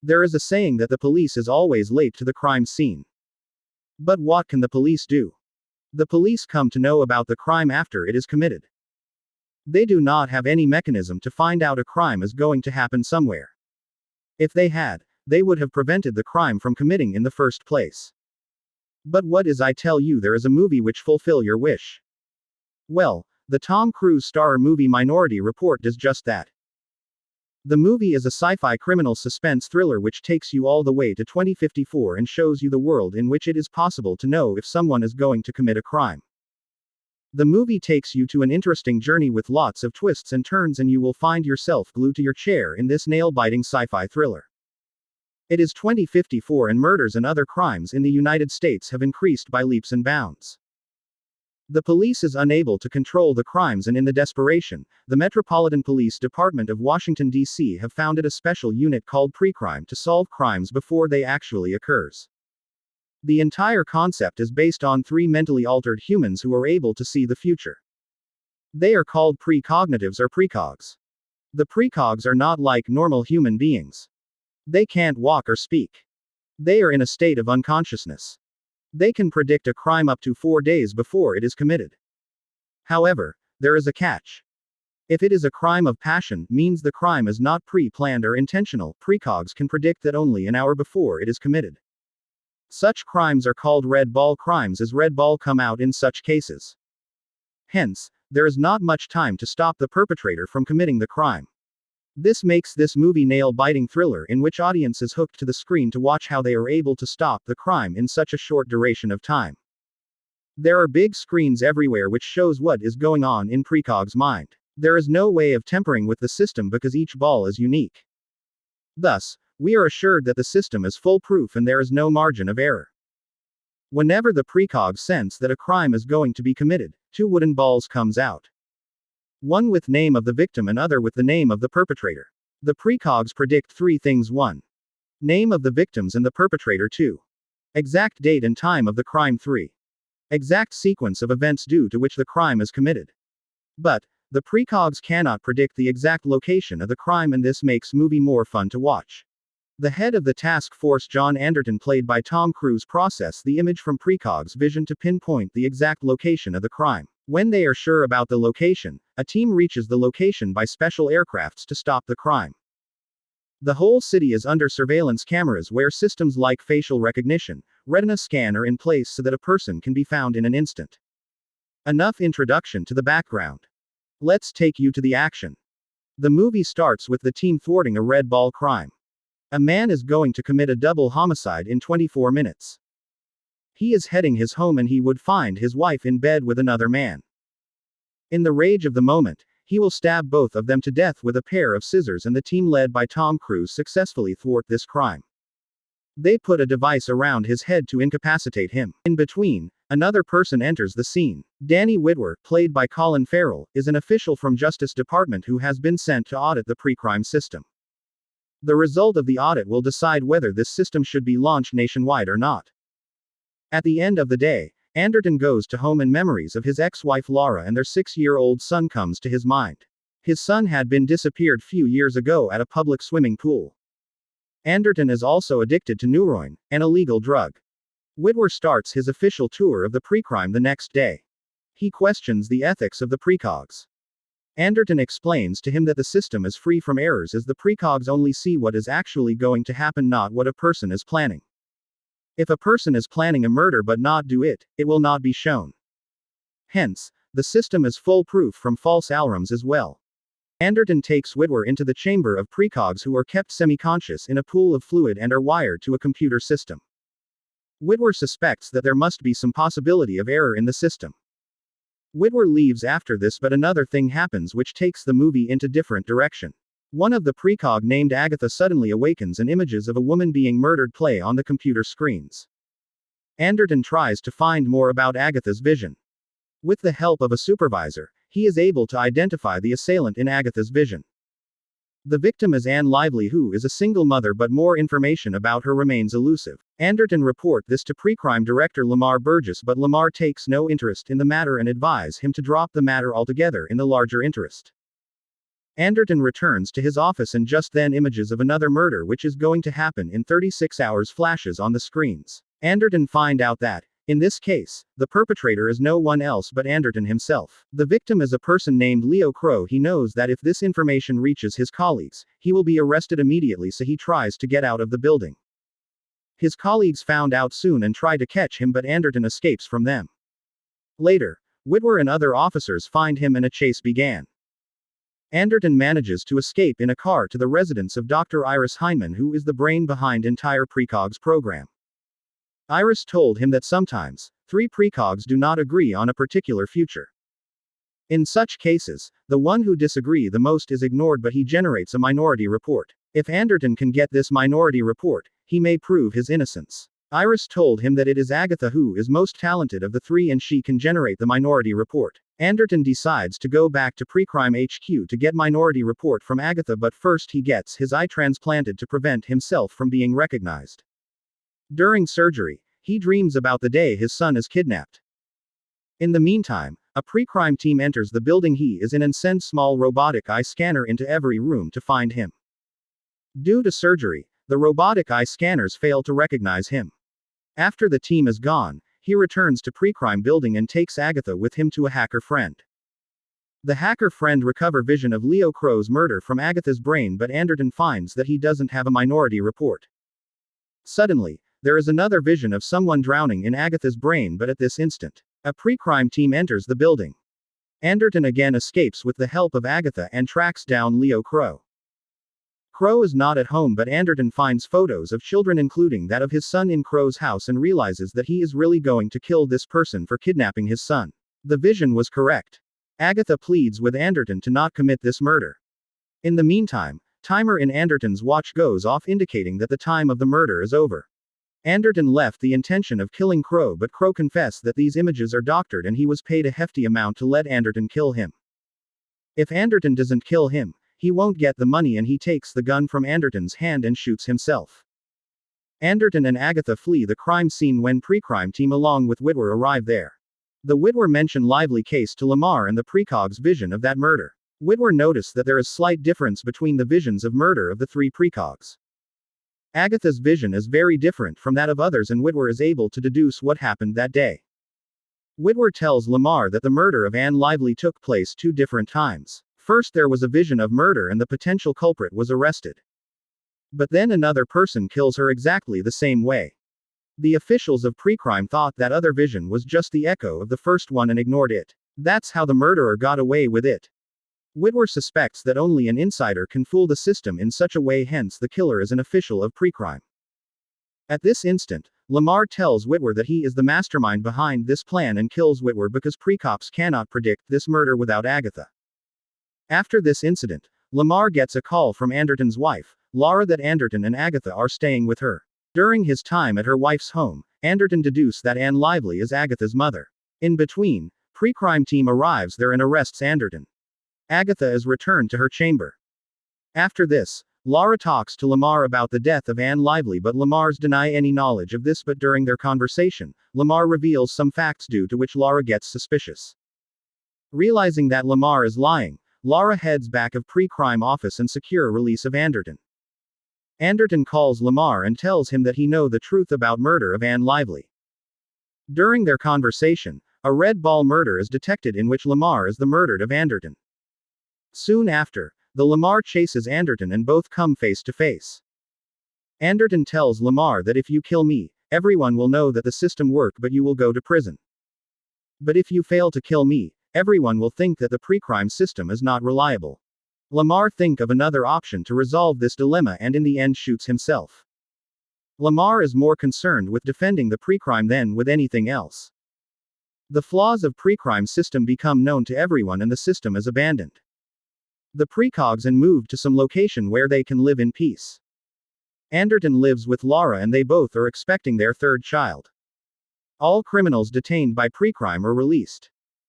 There is a saying that the police is always late to the crime scene. But what can the police do? The police come to know about the crime after it is committed. They do not have any mechanism to find out a crime is going to happen somewhere. If they had, they would have prevented the crime from committing in the first place. But what is I tell you, there is a movie which fulfill your wish. Well, the Tom Cruise star movie Minority Report does just that. The movie is a sci-fi criminal suspense thriller which takes you all the way to 2054 and shows you the world in which it is possible to know if someone is going to commit a crime. The movie takes you to an interesting journey with lots of twists and turns, and you will find yourself glued to your chair in this nail-biting sci-fi thriller. It is 2054 and murders and other crimes in the United States have increased by leaps and bounds. The police is unable to control the crimes, and in the desperation, the Metropolitan Police Department of Washington, D.C. have founded a special unit called Pre-Crime to solve crimes before they actually occurs. The entire concept is based on three mentally altered humans who are able to see the future. They are called precognitives or precogs. The precogs are not like normal human beings. They can't walk or speak. They are in a state of unconsciousness. They can predict a crime up to 4 days before it is committed. However, there is a catch. If it is a crime of passion, means the crime is not pre-planned or intentional, precogs can predict that only an hour before it is committed. Such crimes are called red ball crimes, as red ball come out in such cases. Hence, there is not much time to stop the perpetrator from committing the crime. This makes this movie nail-biting thriller in which audience is hooked to the screen to watch how they are able to stop the crime in such a short duration of time. There are big screens everywhere which shows what is going on in precog's mind. There is no way of tampering with the system because each ball is unique. Thus, we are assured that the system is foolproof and there is no margin of error. Whenever the precogs sense that a crime is going to be committed, two wooden balls comes out. One with name of the victim and other with the name of the perpetrator. The precogs predict three things: 1. Name of the victims and the perpetrator; 2. Exact date and time of the crime; 3. Exact sequence of events due to which the crime is committed. But, the precogs cannot predict the exact location of the crime, and this makes movie more fun to watch. The head of the task force, John Anderton, played by Tom Cruise, process the image from precogs' vision to pinpoint the exact location of the crime. When they are sure about the location, a team reaches the location by special aircrafts to stop the crime. The whole city is under surveillance cameras where systems like facial recognition, retina scan are in place so that a person can be found in an instant. Enough introduction to the background. Let's take you to the action. The movie starts with the team thwarting a red ball crime. A man is going to commit a double homicide in 24 minutes. He is heading his home and he would find his wife in bed with another man. In the rage of the moment, he will stab both of them to death with a pair of scissors, and the team led by Tom Cruise successfully thwart this crime. They put a device around his head to incapacitate him. In between, another person enters the scene. Danny Whitwer, played by Colin Farrell, is an official from Justice Department who has been sent to audit the pre-crime system. The result of the audit will decide whether this system should be launched nationwide or not. At the end of the day, Anderton goes to home and memories of his ex-wife Laura and their 6-year-old son comes to his mind. His son had been disappeared few years ago at a public swimming pool. Anderton is also addicted to Neuroin, an illegal drug. Whitwer starts his official tour of the pre-crime the next day. He questions the ethics of the precogs. Anderton explains to him that the system is free from errors, as the precogs only see what is actually going to happen, not what a person is planning. If a person is planning a murder but not do it, it will not be shown. Hence, the system is foolproof from false alarms as well. Anderton takes Whitwer into the chamber of precogs who are kept semi-conscious in a pool of fluid and are wired to a computer system. Whitwer suspects that there must be some possibility of error in the system. Whitwer leaves after this, but another thing happens which takes the movie into different direction. One of the precog named Agatha suddenly awakens and images of a woman being murdered play on the computer screens. Anderton tries to find more about Agatha's vision. With the help of a supervisor, he is able to identify the assailant in Agatha's vision. The victim is Anne Lively, who is a single mother, but more information about her remains elusive. Anderton report this to pre-crime director Lamar Burgess, but Lamar takes no interest in the matter and advise him to drop the matter altogether in the larger interest. Anderton returns to his office and just then images of another murder which is going to happen in 36 hours flashes on the screens. Anderton find out that, in this case, the perpetrator is no one else but Anderton himself. The victim is a person named Leo Crow. He knows that if this information reaches his colleagues, he will be arrested immediately, so he tries to get out of the building. His colleagues found out soon and try to catch him, but Anderton escapes from them. Later, Whitwer and other officers find him and a chase began. Anderton manages to escape in a car to the residence of Dr. Iris Heinemann, who is the brain behind entire precogs program. Iris told him that sometimes, three precogs do not agree on a particular future. In such cases, the one who disagree the most is ignored, but he generates a minority report. If Anderton can get this minority report, he may prove his innocence. Iris told him that it is Agatha who is most talented of the three and she can generate the minority report. Anderton decides to go back to Precrime HQ to get minority report from Agatha, but first he gets his eye transplanted to prevent himself from being recognized. During surgery, he dreams about the day his son is kidnapped. In the meantime, a pre-crime team enters the building he is in and sends small robotic eye scanner into every room to find him. Due to surgery, the robotic eye scanners fail to recognize him. After the team is gone, he returns to pre-crime building and takes Agatha with him to a hacker friend. The hacker friend recover vision of Leo Crow's murder from Agatha's brain, but Anderton finds that he doesn't have a minority report. Suddenly, there is another vision of someone drowning in Agatha's brain, but at this instant, a pre-crime team enters the building. Anderton again escapes with the help of Agatha and tracks down Leo Crow. Crow is not at home, but Anderton finds photos of children including that of his son in Crow's house and realizes that he is really going to kill this person for kidnapping his son. The vision was correct. Agatha pleads with Anderton to not commit this murder. In the meantime, timer in Anderton's watch goes off indicating that the time of the murder is over. Anderton left the intention of killing Crow, but Crow confessed that these images are doctored and he was paid a hefty amount to let Anderton kill him. If Anderton doesn't kill him, he won't get the money, and he takes the gun from Anderton's hand and shoots himself. Anderton and Agatha flee the crime scene when pre-crime team along with Whitwer arrive there. The Whitwer mention lively case to Lamar and the precog's vision of that murder. Whitwer noticed that there is slight difference between the visions of murder of the three precogs. Agatha's vision is very different from that of others, and Whitwer is able to deduce what happened that day. Whitwer tells Lamar that the murder of Anne Lively took place 2 different times. First there was a vision of murder and the potential culprit was arrested. But then another person kills her exactly the same way. The officials of precrime thought that other vision was just the echo of the first one and ignored it. That's how the murderer got away with it. Whitwer suspects that only an insider can fool the system in such a way, hence the killer is an official of precrime. At this instant, Lamar tells Whitwer that he is the mastermind behind this plan and kills Whitwer because precops cannot predict this murder without Agatha. After this incident, Lamar gets a call from Anderton's wife, Laura, that Anderton and Agatha are staying with her. During his time at her wife's home, Anderton deduces that Anne Lively is Agatha's mother. In between, pre-crime team arrives there and arrests Anderton. Agatha is returned to her chamber. After this, Laura talks to Lamar about the death of Anne Lively, but Lamar's deny any knowledge of this, but during their conversation, Lamar reveals some facts due to which Laura gets suspicious. Realizing that Lamar is lying, Laura heads back of pre-crime office and secure release of Anderton. Anderton calls Lamar and tells him that he know the truth about murder of Anne Lively. During their conversation, a red ball murder is detected in which Lamar is the murdered of Anderton. Soon after, the Lamar chases Anderton and both come face to face. Anderton tells Lamar that if you kill me, everyone will know that the system worked, but you will go to prison. But if you fail to kill me, everyone will think that the pre-crime system is not reliable. Lamar thinks of another option to resolve this dilemma and in the end shoots himself. Lamar is more concerned with defending the pre-crime than with anything else. The flaws of pre-crime system become known to everyone and the system is abandoned. The precogs and move to some location where they can live in peace. Anderton lives with Laura and they both are expecting their third child. All criminals detained by precrime are released.